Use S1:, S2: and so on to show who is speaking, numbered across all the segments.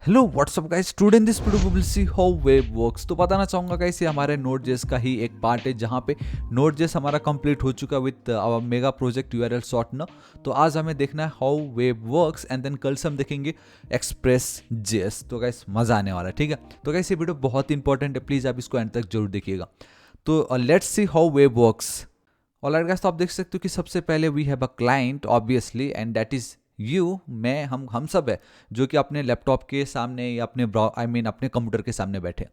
S1: Hello what's up guys, today in this video we will see how web works. तो बताना चाहूँगा guys, ये हमारे नोड.जेएस का ही एक पार्ट है जहाँ पे नोड.जेएस हमारा कंप्लीट हो चुका with our mega project URL shortener. तो आज हमें देखना है how web works and then कल से हम देखेंगे एक्सप्रेस.जेएस। तो गाइस मज़ा आने वाला है, ठीक है। तो गाइस ये वीडियो बहुत इंपॉर्टेंट है, प्लीज़ आप इसको एंड तक जरूर देखिएगा। तो let's see how web works. Alright guys, तो आप देख सकते हो कि सबसे पहले we have a client obviously and that is you, मैं, हम सब है जो कि अपने लैपटॉप के सामने या अपने अपने कंप्यूटर के सामने बैठे।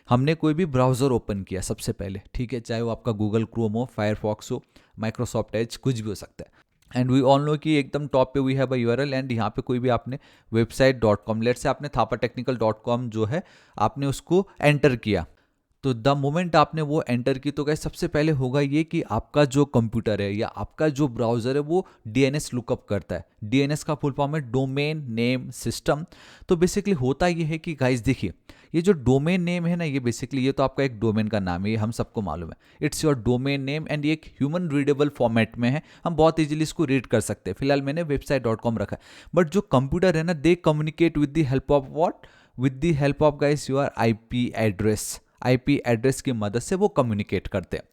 S1: हमने कोई भी ब्राउज़र ओपन किया सबसे पहले, ठीक है, चाहे वो आपका गूगल क्रोम हो, फायरफॉक्स हो, माइक्रोसॉफ्ट एज, कुछ भी हो सकता है। एंड वी ऑल नो कि एकदम टॉप पे we have a URL and यहाँ पे कोई भी आपने वेबसाइट.com, लेट से आपने थापाटेक्निकल.com जो है आपने उसको एंटर किया। तो द मोमेंट आपने वो एंटर की तो गाइस सबसे पहले होगा ये कि आपका जो कंप्यूटर है या आपका जो ब्राउज़र है वो डीएनएस लुकअप करता है। डीएनएस का फुल फॉर्म है डोमेन नेम सिस्टम। तो बेसिकली होता ये है कि गाइस देखिए, ये जो डोमेन नेम है ना, ये बेसिकली ये तो आपका एक डोमेन का नाम है, ये हम सबको मालूम है। It's your domain name and ये एक ह्यूमन रीडेबल फॉर्मेट में है, हम बहुत इजीली इसको रीड कर सकते हैं। फिलहाल मैंने वेबसाइट.com रखा है, बट जो कंप्यूटर है ना, दे communicate with the help of what, with the help of guys your IP address. IP address की मदद से वो कम्युनिकेट करते हैं,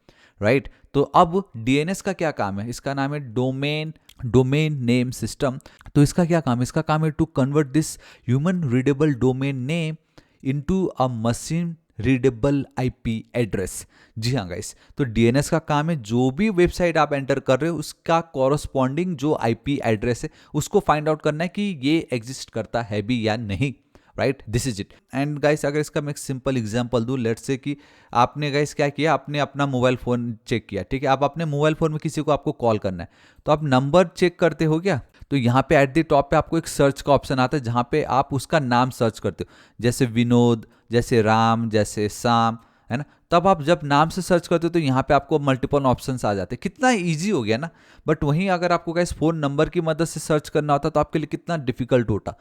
S1: राइट। तो अब डीएनएस का क्या काम है, इसका नाम है डोमेन नेम सिस्टम। तो इसका क्या काम है, इसका काम है to convert this human readable domain name into a machine readable IP address. जी हाँ गाइस, तो डीएनएस का काम है जो भी वेबसाइट आप एंटर कर रहे हो उसका कॉरस्पॉन्डिंग जो आईपी एड्रेस है उसको फाइंड आउट करना है कि ये एग्जिस्ट करता है भी या नहीं, right. This is it. And guys अगर इसका मैं एक सिंपल एग्जांपल दूं, लेट्स से कि आपने गाइस क्या किया, आपने अपना मोबाइल फ़ोन चेक किया, ठीक है। आप अपने मोबाइल फ़ोन में किसी को आपको कॉल करना है, तो आप नंबर चेक करते हो क्या? तो यहाँ पे एट द टॉप पे आपको एक सर्च का ऑप्शन आता है जहाँ पे आप उसका नाम सर्च करते हो, जैसे विनोद, जैसे राम, जैसे शाम, है ना। तब आप जब नाम से सर्च करते हो तो यहाँ पे आपको मल्टीपल ऑप्शंस आ जाते हैं, कितना इजी हो गया ना। बट वहीं अगर आपको गाइस फ़ोन नंबर की मदद से सर्च करना होता तो आपके लिए कितना डिफिकल्ट होता।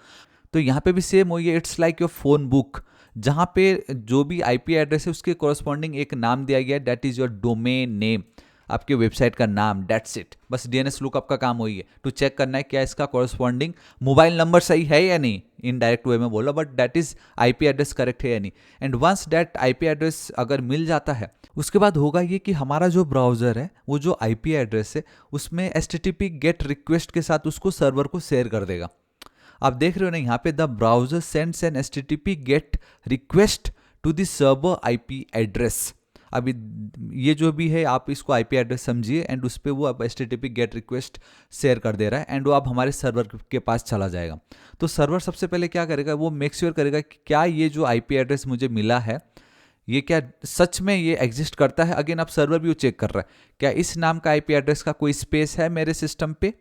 S1: तो यहाँ पे भी सेम वही है, it's like your phone book, जहाँ पे जो भी आईपी एड्रेस है उसके कॉरस्पॉन्डिंग एक नाम दिया गया है, that is your domain name, आपके वेबसाइट का नाम, दैट्स इट। बस डीएनएस लुकअप का काम वही है, टू चेक करना है क्या इसका कॉरस्पॉन्डिंग मोबाइल नंबर सही है या नहीं, इनडायरेक्ट वे में बोला, but that is IP address correct है या नहीं। And once that IP address अगर मिल जाता है, उसके बाद होगा ये कि हमारा जो ब्राउजर है वो जो आईपी एड्रेस है उसमें एचटीटीपी गेट रिक्वेस्ट के साथ उसको सर्वर को शेयर कर देगा। आप देख रहे हो ना यहाँ पे, the browser sends an HTTP get request to the server IP address. अभी ये जो भी है आप इसको आईपी एड्रेस समझिए एंड उस पर वो अब एचटीटीपी गेट रिक्वेस्ट शेयर कर दे रहा है एंड वो अब हमारे सर्वर के पास चला जाएगा। तो सर्वर सबसे पहले क्या करेगा, वो मेक श्योर करेगा कि क्या ये जो आईपी एड्रेस मुझे मिला है ये क्या सच में ये एग्जिस्ट करता है। अगेन आप सर्वर भी वो चेक कर रहा है क्या इस नाम का आईपी एड्रेस का कोई स्पेस है मेरे सिस्टम पे,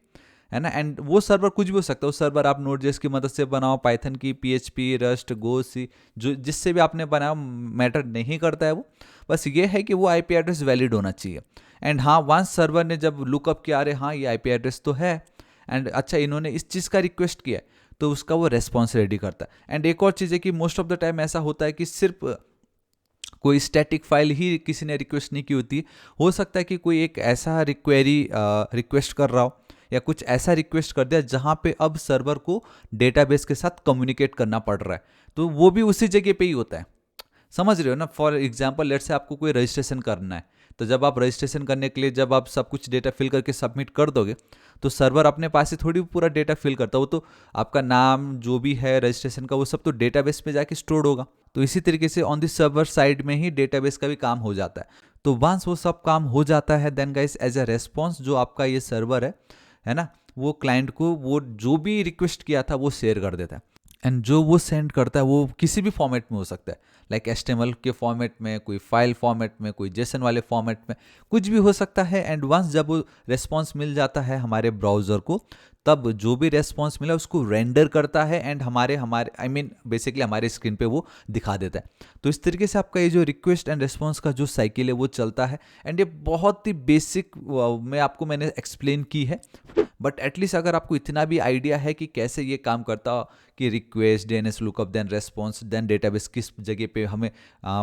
S1: है ना। एंड वो सर्वर कुछ भी हो सकता है, वो सर्वर आप नोड.जेएस की मदद से बनाओ, पाइथन की, पीएचपी, रस्ट, गो, सी, जो जिससे भी आपने बनाया मैटर नहीं करता है वो, बस ये है कि वो आईपी एड्रेस वैलिड होना चाहिए। एंड हाँ, वंस सर्वर ने जब लुकअप किया, अरे हाँ ये आईपी एड्रेस तो है एंड अच्छा इन्होंने इस चीज़ का रिक्वेस्ट किया है, तो उसका वो रेस्पॉन्स रेडी करता है। एंड एक और चीज़ है कि मोस्ट ऑफ द टाइम ऐसा होता है कि सिर्फ कोई स्टैटिक फाइल ही किसी ने रिक्वेस्ट नहीं की होती, हो सकता है कि कोई एक ऐसा रिक्वेस्ट कर रहा हो या कुछ ऐसा रिक्वेस्ट कर दिया जहाँ पे अब सर्वर को डेटाबेस के साथ कम्युनिकेट करना पड़ रहा है, तो वो भी उसी जगह पे ही होता है। समझ रहे हो ना। फॉर एग्जाम्पल लेट से आपको कोई रजिस्ट्रेशन करना है, तो जब आप रजिस्ट्रेशन करने के लिए जब आप सब कुछ डेटा फिल करके सबमिट कर दोगे तो सर्वर अपने पास से थोड़ी पूरा डेटा फिल करता, वो तो आपका नाम जो भी है रजिस्ट्रेशन का वो सब तो डेटाबेस में जाके स्टोर होगा। तो इसी तरीके से ऑन द सर्वर साइड में ही डेटाबेस का भी काम हो जाता है। तो वंस वो सब काम हो जाता है then guys as a response जो आपका ये सर्वर है ना, वो क्लाइंट को वो जो भी रिक्वेस्ट किया था वो शेयर कर देता है। एंड जो वो सेंड करता है वो किसी भी फॉर्मेट में हो सकता है, लाइक HTML के फॉर्मेट में, कोई फाइल फॉर्मेट में, कोई जेसन वाले फॉर्मेट में, कुछ भी हो सकता है। एंड वंस जब वो रेस्पॉन्स मिल जाता है हमारे ब्राउज़र को, तब जो भी रेस्पॉन्स मिला उसको रेंडर करता है एंड हमारे हमारे आई मीन बेसिकली हमारे स्क्रीन पे वो दिखा देता है। तो इस तरीके से आपका ये जो रिक्वेस्ट एंड रेस्पॉन्स का जो साइकिल है वो चलता है। एंड ये बहुत ही बेसिक में आपको मैंने एक्सप्लेन की है, बट एटलीस्ट अगर आपको इतना भी आइडिया है कि कैसे ये काम करता, कि request, DNS lookup, then response, then database किस जगह पे हमें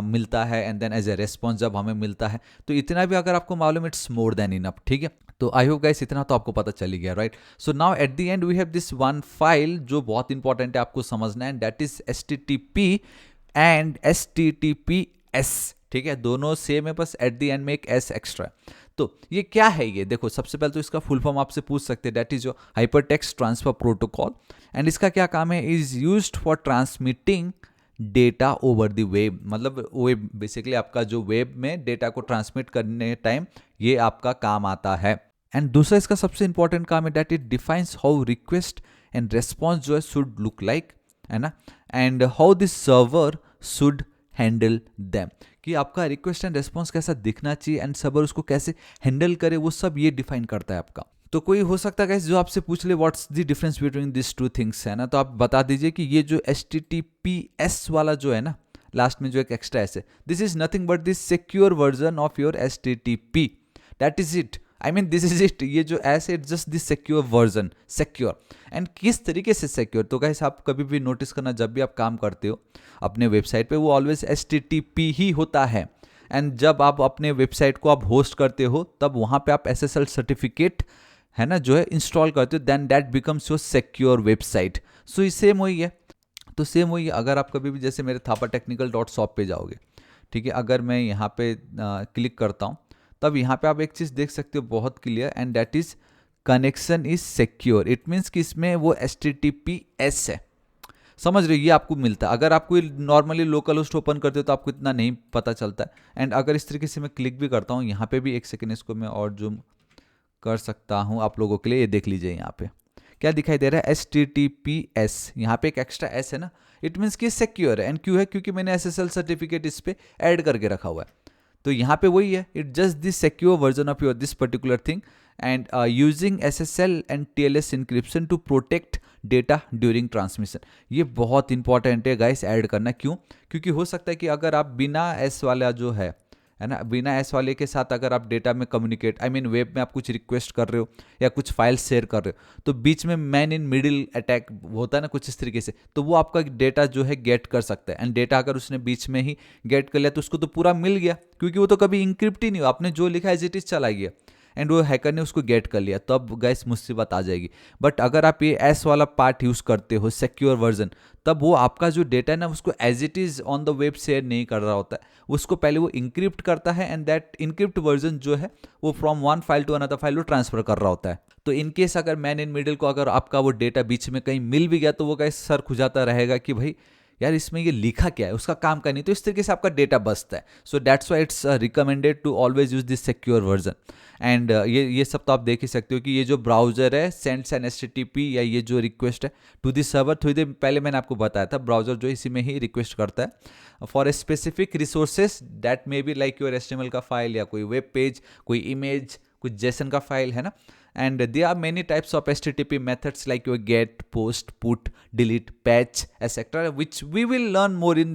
S1: मिलता है and then as a response जब हमें मिलता है, तो इतना भी अगर आपको मालूम, इट्स मोर देन इनफ, ठीक है। तो आई होप गाइस इतना तो आपको पता चल ही गया, right? So now at the end we have this one file जो बहुत इंपॉर्टेंट है आपको समझना है, that is HTTP and HTTPS, ठीक है? दोनों सेम है, बस एट द एंड में एक S एक्स्ट्रा है। तो ये क्या है? ये देखो, सबसे पहले तो इसका फुल फॉर्म आपसे पूछ सकते हैं, that is your hyper text transfer protocol. And इसका क्या काम है? Is used for transmitting data over the web, मतलब वेब बेसिकली आपका जो वेब में डेटा को ट्रांसमिट करने टाइम ये आपका काम आता है। एंड दूसरा इसका सबसे इंपॉर्टेंट काम है that it defines how request and response जो है शुड लुक लाइक, है ना? And how this server should handle them, कि आपका रिक्वेस्ट एंड रेस्पॉन्स कैसा दिखना चाहिए एंड सर्वर उसको कैसे हैंडल करे, वो सब ये डिफाइन करता है आपका। तो कोई हो सकता है जो आपसे पूछ ले what's the difference between this two things, है ना? तो आप बता दीजिए कि ये जो HTTPS वाला जो है ना, लास्ट में जो एक एक्स्ट्रा एस है, this is nothing but this secure version of your HTTP, that is it. I mean this is it, ये जो एस है just this secure version, secure. And किस तरीके से सिक्योर? तो गाइस आप कभी भी नोटिस करना, जब भी आप काम करते हो अपने वेबसाइट पे, वो ऑलवेज HTTP ही होता है। एंड जब आप अपने वेबसाइट को आप होस्ट करते हो तब वहाँ पे आप SSL सर्टिफिकेट, है ना, जो है इंस्टॉल करते हो, then that becomes your secure website. So ये सेम वही है। तो सेम वही है, अगर आप कभी भी जैसे मेरे thapatechnical.shop पे जाओगे, ठीक है, अगर मैं यहाँ पे क्लिक करता हूँ, तब यहाँ पे आप एक चीज़ देख सकते हो बहुत clear, and that is connection is secure. It means कि इसमें वो HTTPS है, समझ रहे हो? ये आपको मिलता है। अगर आप कोई नॉर्मली लोकल होस्ट ओपन करते हो तो आपको इतना नहीं पता चलता है। एंड अगर इस तरीके से मैं क्लिक भी करता हूँ यहाँ पे भी, एक सेकेंड इसको मैं और जूम कर सकता हूँ आप लोगों के लिए, ये देख लीजिए यहाँ पे क्या दिखाई दे रहा है, HTTPS, यहाँ पे एक एक्स्ट्रा S है ना, इट मीन्स कि सिक्योर है। एंड क्यों है? क्योंकि मैंने SSL सर्टिफिकेट इस पे ऐड करके रखा हुआ है। तो यहाँ पे वही है, it just this secure version of your this particular thing and using SSL and TLS encryption to protect data during transmission. ये बहुत इंपॉर्टेंट है गाइस ऐड करना। क्यों? क्योंकि हो सकता है कि अगर आप बिना S वाला जो है ना, बिना S वाले के साथ अगर आप डेटा में कम्युनिकेट, आई मीन वेब में आप कुछ रिक्वेस्ट कर रहे हो या कुछ फाइल शेयर कर रहे हो, तो बीच में मैन इन मिडिल अटैक होता है ना कुछ इस तरीके से, तो वो आपका डेटा जो है गेट कर सकता है। एंड डेटा अगर उसने बीच में ही गेट कर लिया तो उसको तो पूरा मिल गया, क्योंकि वो तो कभी इंक्रिप्ट ही नहीं हुआ, आपने जो लिखा एज इट इज चला गया एंड वो हैकर ने उसको गेट कर लिया, तब गाइस मुसीबत आ जाएगी। बट अगर आप ये S वाला पार्ट यूज़ करते हो, सिक्योर वर्जन, तब वो आपका जो डेटा है ना उसको as it is on the web share नहीं कर रहा होता है, उसको पहले वो इंक्रिप्ट करता है एंड दैट इंक्रिप्ट वर्जन जो है वो from one file to another file वो ट्रांसफर कर रहा होता है। तो इन केस अगर मैन इन मिडिल को अगर आपका वो डेटा बीच में कहीं मिल भी गया तो वो गाइस सर खुजाता रहेगा कि भाई यार इसमें ये लिखा क्या है, उसका काम का नहीं, तो इस तरीके से आपका डेटा बचता है। So that's why it's recommended to always use this secure version. And ये सब तो आप देख ही सकते हो कि ये जो ब्राउजर है सेंड्स एन HTTP या ये जो रिक्वेस्ट है टू दिस सर्वर, थोड़ी देर पहले मैंने आपको बताया था ब्राउजर जो इसी में ही रिक्वेस्ट करता है for a specific resources that may be like your HTML का फाइल या कोई वेब पेज, कोई इमेज, कुछ JSON का फाइल, है ना। And there are many types of HTTP methods like your get, post, put, delete, patch, etc., which we will learn more in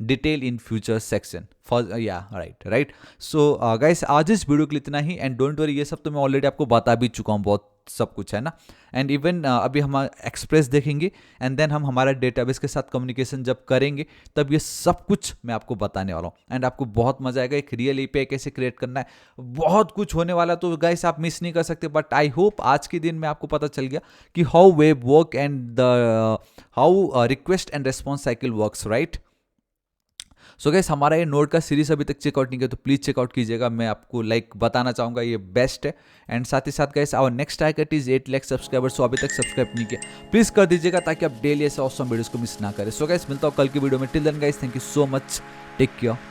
S1: detail in future section. For right. So guys, आज इस video के लिए इतना ही, and don't worry, ये सब तो मैं already आपको बता भी चुका हूँ बहुत सब कुछ, है ना। एंड इवन अभी हम एक्सप्रेस देखेंगे एंड देन हम हमारा डेटाबेस के साथ कम्युनिकेशन जब करेंगे तब ये सब कुछ मैं आपको बताने वाला हूँ एंड आपको बहुत मजा आएगा। एक रियल API कैसे क्रिएट करना है, बहुत कुछ होने वाला, तो गाइस आप मिस नहीं कर सकते। बट आई होप आज के दिन में आपको पता चल गया कि how web work and the how request and response cycle works, right. So guys, हमारा ये नोड का सीरीज अभी तक चेकआउट नहीं किया तो प्लीज चेकआउट कीजिएगा, मैं आपको बताना चाहूँगा ये बेस्ट है। एंड साथ ही साथ guys our next target is 8 lakh subscribers, so अभी तक सब्सक्राइब नहीं किया प्लीज कर दीजिएगा ताकि आप डेली ऐसे ऑसम वीडियोस को मिस ना करें। सो गाइस मिलता हूँ कल की वीडियो में, till then guys thank you so much, take care.